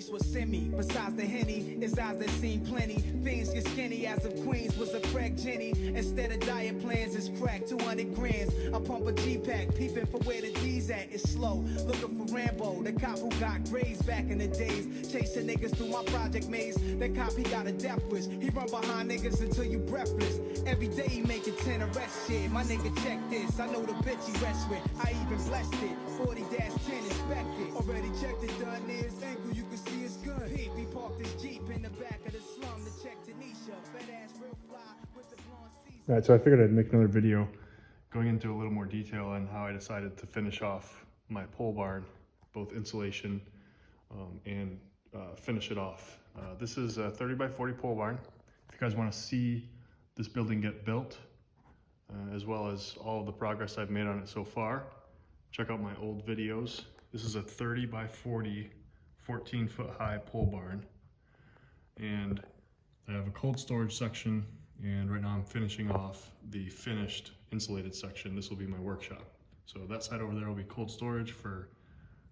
that's what sent me. Besides the Henny, it's eyes that seen plenty. Fiends get skinny as if Queens was a crack Jenny. Instead of diet plans, it's crack 200 grams. I pump a G-Pack, peeping for where the D's at. It's slow, looking for Rambo, the cop who got grades back in the days. Chasing niggas through my project maze. That cop, he got a death wish. He run behind niggas until you breathless. Every day he making 10 arrest shit. My nigga, check this. I know the bitch he rests with. I even blessed it. 40-10 inspected. Already checked it, done near his ankle. You can see his gun. Pete, he parked his Jeep in the back of the slum to check Tanisha. Fat ass real fly with the blonde season. All right, so I figured I'd make another video going into a little more detail on how I decided to finish off my pole barn, both insulation and finish it off. This is a 30 by 40 pole barn. If you guys want to see this building get built, as well as all of the progress I've made on it so far, check out my old videos. This is a 30 by 40, 14-foot high pole barn. And I have a cold storage section, and right now I'm finishing off the finished insulated section. This will be my workshop. So that side over there will be cold storage for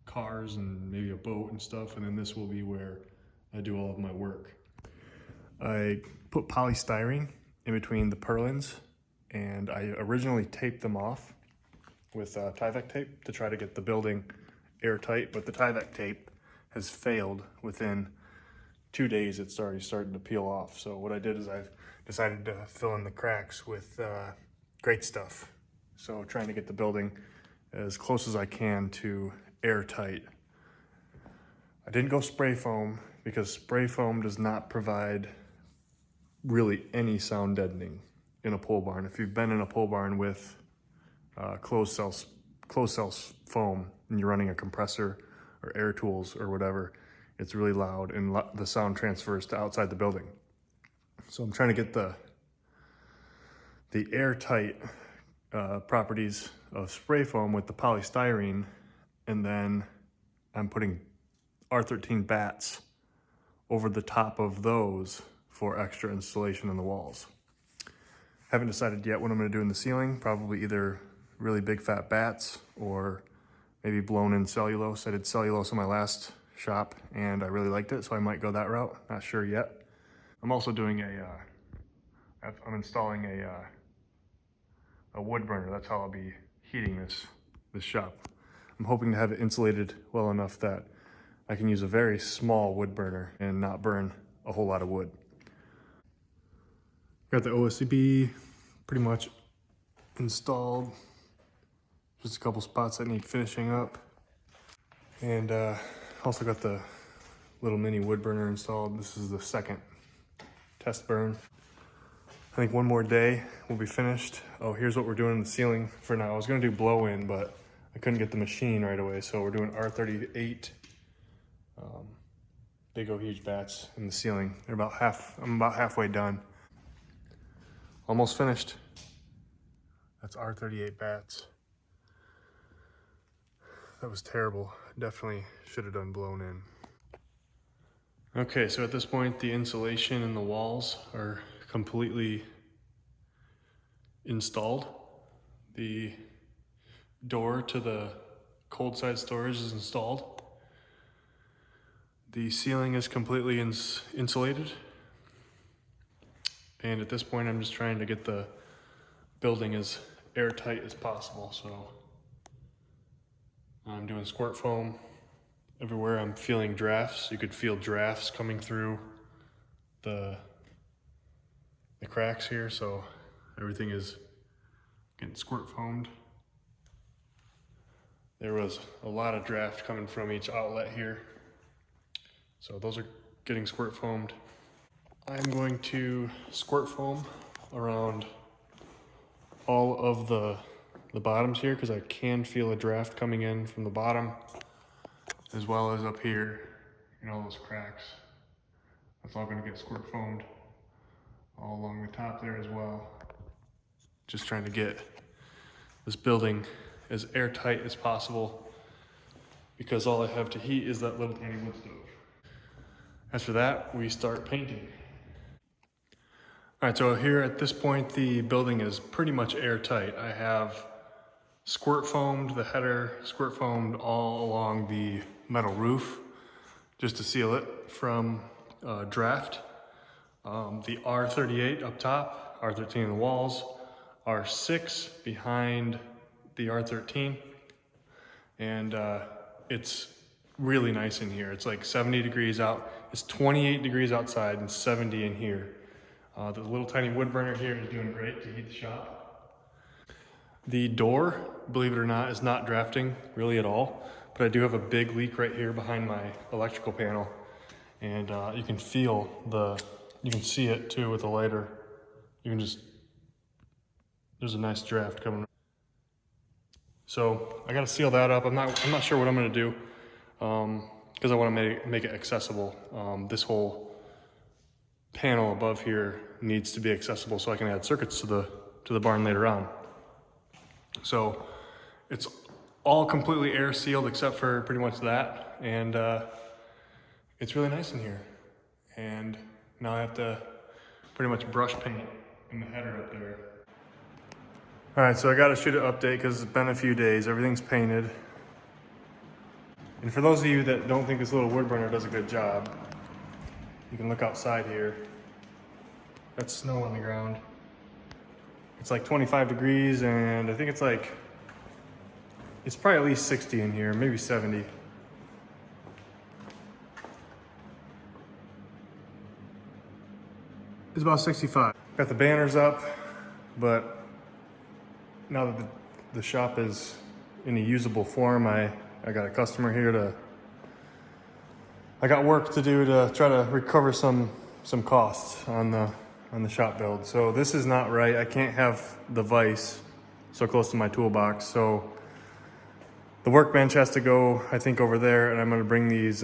cars and maybe a boat and stuff, and then this will be where I do all of my work. I put polystyrene in between the purlins, and I originally taped them off with Tyvek tape to try to get the building airtight, but the Tyvek tape has failed. Within 2 days it's already starting to peel off. So what I did is I've decided to fill in the cracks with great stuff. So trying to get the building as close as I can to airtight. I didn't go spray foam because spray foam does not provide really any sound deadening in a pole barn. If you've been in a pole barn with closed cells foam and you're running a compressor or air tools or whatever, it's really loud and the sound transfers to outside the building. So I'm trying to get the airtight properties of spray foam with the polystyrene, and then I'm putting R13 bats over the top of those for extra insulation in the walls. Haven't decided yet what I'm going to do in the ceiling. Probably either really big fat bats or maybe blown in cellulose. I did cellulose in my last shop and I really liked it, so I might go that route. Not sure yet. I'm also doing I'm installing a wood burner. That's how I'll be heating this shop. I'm hoping to have it insulated well enough that I can use a very small wood burner and not burn a whole lot of wood. Got the OSB pretty much installed. Just a couple spots that need finishing up. And also got the little mini wood burner installed. This is the second test burn. I think one more day we'll be finished. Oh, here's what we're doing in the ceiling for now. I was gonna do blow-in, but I couldn't get the machine right away, so we're doing R38 big O huge bats in the ceiling. They're I'm about halfway done. Almost finished. That's R38 bats. That was terrible. Definitely should have done blown in. Okay, so at this point, the insulation in the walls are completely installed. The door to the cold side storage is installed. The ceiling is completely insulated. And at this point, I'm just trying to get the building as airtight as possible. So I'm doing squirt foam everywhere. I'm feeling drafts. You could feel drafts coming through the cracks here. So everything is getting squirt foamed. There was a lot of draft coming from each outlet here. So those are getting squirt foamed. I'm going to squirt foam around all of the bottoms here because I can feel a draft coming in from the bottom as well as up here in all those cracks. That's all going to get squirt foamed all along the top there as well. Just trying to get this building as airtight as possible because all I have to heat is that little tiny wood stove. After that, we start painting. All right, so here at this point, the building is pretty much airtight. I have squirt foamed the header, squirt foamed all along the metal roof just to seal it from draft. The R38 up top, R13 in the walls, R6 behind the R13. And it's really nice in here. It's like 70 degrees out. It's 28 degrees outside and 70 in here. The little tiny wood burner here is doing great to heat the shop. The door, believe it or not, is not drafting really at all, but I do have a big leak right here behind my electrical panel. And you can feel you can see it too with the lighter. There's a nice draft coming. So I gotta seal that up. I'm not sure what I'm gonna do because I wanna make it accessible. This whole panel above here needs to be accessible so I can add circuits to the barn later on. So it's all completely air sealed except for pretty much that. And it's really nice in here. And now I have to pretty much brush paint in the header up there. All right, so I got to shoot an update because it's been a few days. Everything's painted. And for those of you that don't think this little wood burner does a good job, you can look outside here. That's snow on the ground. It's like 25 degrees, and I think it's probably at least 60 in here, maybe 70. It's about 65. Got the banners up, but now that the shop is in a usable form, I got a customer here I got work to do to try to recover some costs on the shop build. So this is not right. I can't have the vise so close to my toolbox. So the workbench has to go, I think, over there, and I'm gonna bring these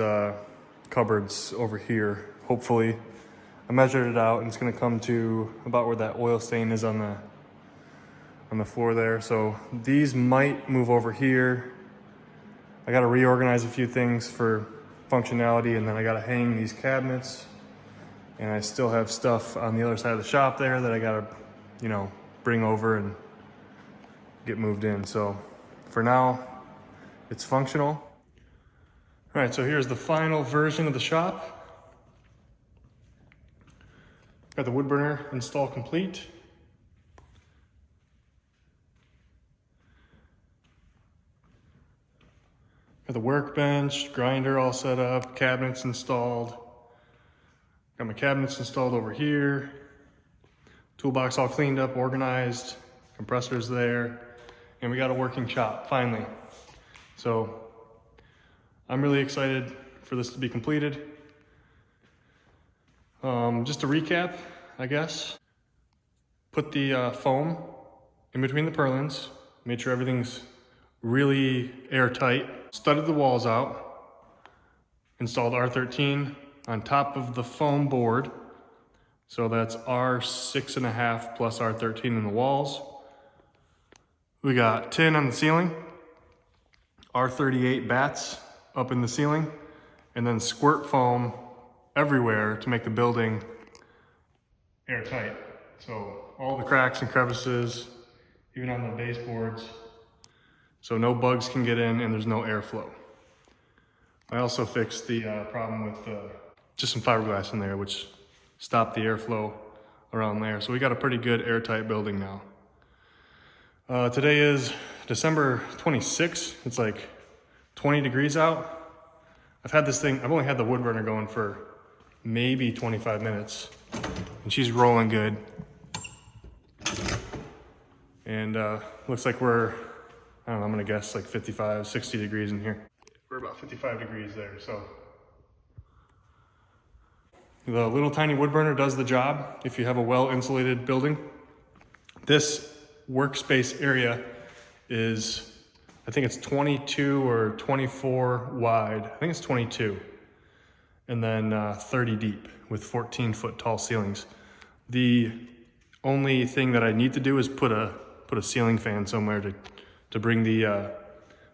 cupboards over here, hopefully. I measured it out and it's gonna come to about where that oil stain is on the floor there. So these might move over here. I gotta reorganize a few things for functionality, and then I gotta hang these cabinets. And I still have stuff on the other side of the shop there that I gotta, bring over and get moved in. So for now, it's functional. All right, so here's the final version of the shop. Got the wood burner install complete. Got the workbench, grinder all set up, cabinets installed. Got my cabinets installed over here. Toolbox all cleaned up, organized, compressors there, and we got a working shop, finally. So I'm really excited for this to be completed. Just to recap, I guess. Put the foam in between the purlins, made sure everything's really airtight. Studded the walls out, installed R13 on top of the foam board. So that's R6.5 plus R13 in the walls. We got tin on the ceiling, R38 bats up in the ceiling, and then squirt foam everywhere to make the building airtight. So all the cracks and crevices, even on the baseboards, so no bugs can get in and there's no airflow. I also fixed the problem with just some fiberglass in there, which stopped the airflow around there. So we got a pretty good airtight building now. Today is December 26th. It's like 20 degrees out. I've only had the wood burner going for maybe 25 minutes, and she's rolling good. And looks like I don't know, I'm gonna guess like 55, 60 degrees in here. We're about 55 degrees there, so. The little tiny wood burner does the job if you have a well-insulated building. This workspace area is, I think it's 22 or 24 wide. I think it's 22. And then 30 deep with 14-foot tall ceilings. The only thing that I need to do is put a ceiling fan somewhere to bring the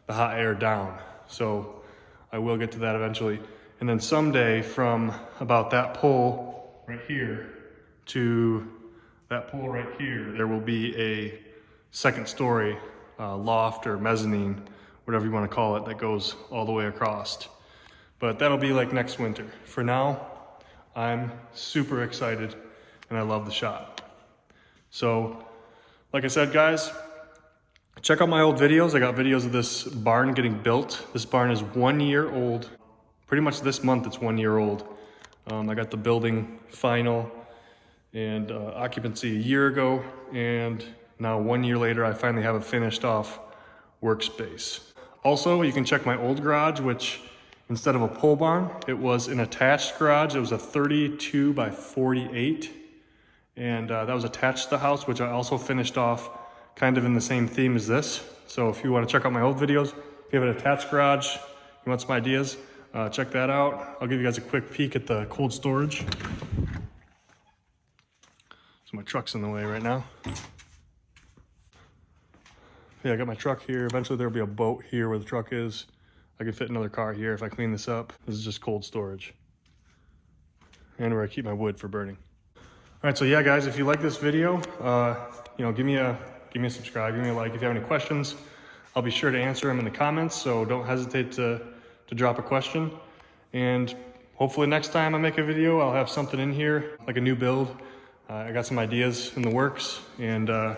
hot air down. So I will get to that eventually. And then someday from about that pole right here to that pole right here, there will be a second story loft or mezzanine, whatever you want to call it, that goes all the way across. But that'll be like next winter. For now, I'm super excited and I love the shop. So, like I said, guys, check out my old videos. I got videos of this barn getting built. This barn is 1 year old. Pretty much this month it's 1 year old. I got the building final and occupancy a year ago, and now 1 year later I finally have a finished off workspace. Also, you can check my old garage, which instead of a pole barn, it was an attached garage. It was a 32 by 48, and that was attached to the house, which I also finished off kind of in the same theme as this. So if you want to check out my old videos, if you have an attached garage, you want some ideas, check that out. I'll give you guys a quick peek at the cold storage. So my truck's in the way right now. Yeah, I got my truck here. Eventually there'll be a boat here where the truck is. I could fit another car here if I clean this up. This is just cold storage. And where I keep my wood for burning. All right, so yeah, guys, if you like this video, give me a subscribe, give me a like. If you have any questions, I'll be sure to answer them in the comments, so don't hesitate to drop a question. And hopefully next time I make a video, I'll have something in here, like a new build. I got some ideas in the works, and I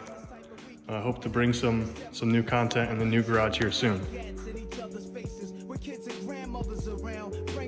hope to bring some new content in the new garage here soon.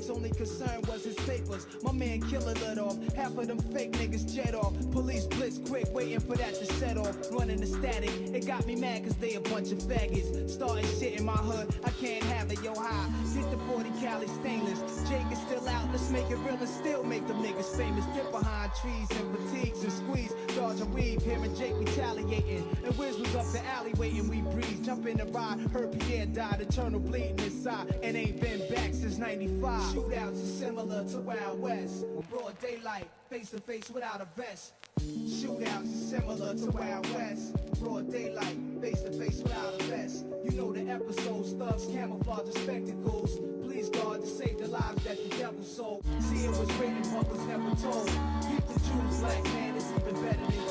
Only concern was his papers. My man killer let off. Half of them fake niggas jet off. Police blitz quick, waiting for that to set off. Running the static, it got me mad cause they a bunch of faggots. Starting shit in my hood, I can't have it, yo high. Get the 40 cali stainless. Jake is still out, let's make it real and still make them niggas famous. Dip behind trees and fatigues and squeeze. Dodge a weave, hearing Jake retaliating. And Wiz was up the alley waiting, we breathe. Jump in the ride, heard Pierre died. Eternal bleeding inside, and ain't been back since 95. Shootouts are similar to Wild West. Broad daylight, face to face without a vest. Shootouts are similar to Wild West. Broad daylight, face to face without a vest. You know the episodes, thugs, camouflage, and spectacles. Please God to save the lives that the devil sold. See, it was written but was never told. Keep the Jews black, man, it's even better than